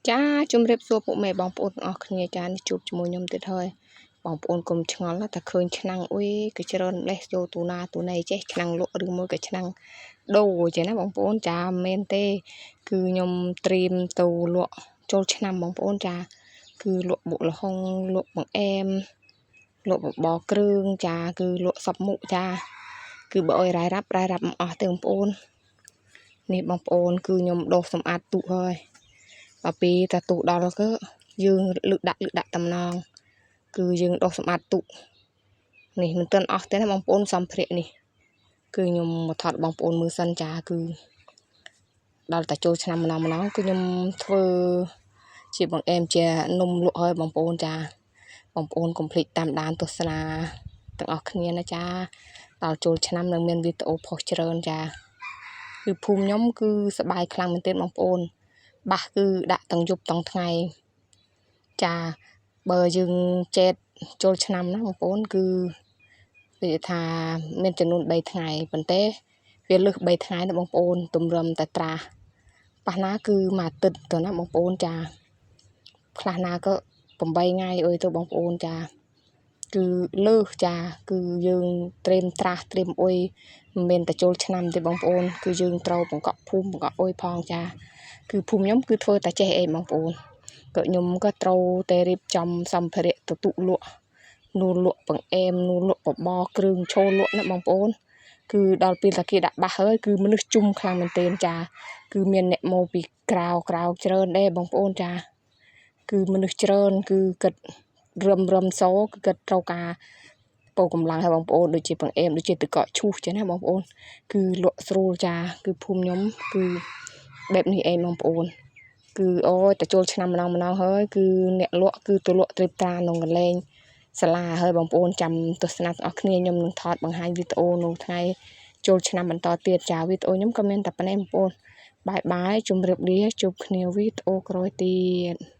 ចាជំរាបសួរពុកម៉ែបងប្អូនទាំងអស់គ្នាចានេះជួបជាមួយខ្ញុំទៀតហើយបងប្អូនកុំឆ្ងល់តែឃើញឆ្នាំងអុយក៏ច្រើនម្លេះចូលទូណាទូណីចេះឆ្នាំងលក់ឬមួយក៏ឆ្នាំងដូរចេះណាបងប្អូនចាមិនមែនទេគឺខ្ញុំត្រៀមទៅលក់ចូលឆ្នាំបងប្អូនចាគឺលក់បុកល្ហុងលក់បង្អែមលក់បបរគ្រឿងចាគឺលក់សពមុខចាគឺបើអុយរ៉ាយរាប់មិនអស់ទេបងប្អូននេះបងប្អូនគឺខ្ញុំដុសសម្អាតទូហើយដល់ពេលតាទូដល់ក៏យើងលើកដាក់តំណងគឺយើងដុសសម្អាតទូនេះមិនទាន់អស់ទេណាបងប្អូនសម្ភារៈនេះគឺខ្ញុំមកថតបងប្អូនមើលសិនចាគឺដល់តែចូលឆ្នាំម្ដងគឺខ្ញុំធ្វើជាបង្អែមជានំលក់ហើយបងប្អូនចាបងប្អូនកុំភ្លេចតាមដានទស្សនាទាំងអស់គ្នាណាចាដល់ចូលឆ្នាំនឹងមានវីដេអូផុសច្រើនចាគឺភូមិខ្ញុំគឺសប្បាយខ្លាំងមែនទែនបងប្អូនបាសគឺដាក់ទាំងយប់ទាំងថ្ងៃចាបើយើងចេតចូលឆ្នាំណាបងប្អូនគឺនិយាយថាមានចំនួន3ថ្ងៃប៉ុន្តែវាលើស3ថ្ងៃណាបងប្អូនទម្រាំតែត្រាប៉ះណាគឺមួយអាទិត្យទៅណាបងប្អូនចាខ្លះណាក៏8ថ្ងៃអុយទៅបងប្អូនចាគឺលើសចាគឺយើងត្រៀមត្រាស់ត្រៀមអុយមិនមែនតែចូលឆ្នាំទេបងប្អូនគឺយើងត្រូវបង្កក់ភូមិបង្កក់អុយផងចាគឺភូមិខ្ញុំគឺធ្វើតែចេះអីបងប្អូនក៏ខ្ញុំក៏ត្រូវតែរៀបចំសម្ភារៈទៅទុលក់នូលក់បង្អែមនូលក់បបរគ្រឿងឈោលក់ណាបងប្អូនគឺដល់ពេលតាគេដាក់បាសហើយគឺមនុស្សជុំខ្លាំងមែនទែនចាគឺមានអ្នកមកពីក្រៅច្រើនដែរបងប្អូនចាគឺមនុស្សច្រើនគឺគិតរឹមសោគឺគិតត្រូវការពោកម្លាំងឲ្យបងប្អូនដូចជាបង្អែមដូចជាទឹកកកឈូសចឹងណាបងប្អូនគឺលក់ស្រួលចាគឺភូមិខ្ញុំគឺបែបនេះឯងបងប្អូនគឺអូយតែចូលឆ្នាំម្ដងហើយគឺអ្នកលក់គឺទៅលក់ត្រៀបត្រាក្នុងកន្លែងសាលាហើយបងប្អូនចាំទស្សនាទាំងអស់គ្នាខ្ញុំនឹងថតបង្ហាញវីដេអូនៅថ្ងៃចូលឆ្នាំបន្តទៀតចាវីដេអូខ្ញុំក៏មានតែប៉ុណ្ណេះបងប្អូនបាយជម្រាបលាជួបគ្នាវីដេអូក្រោយទៀត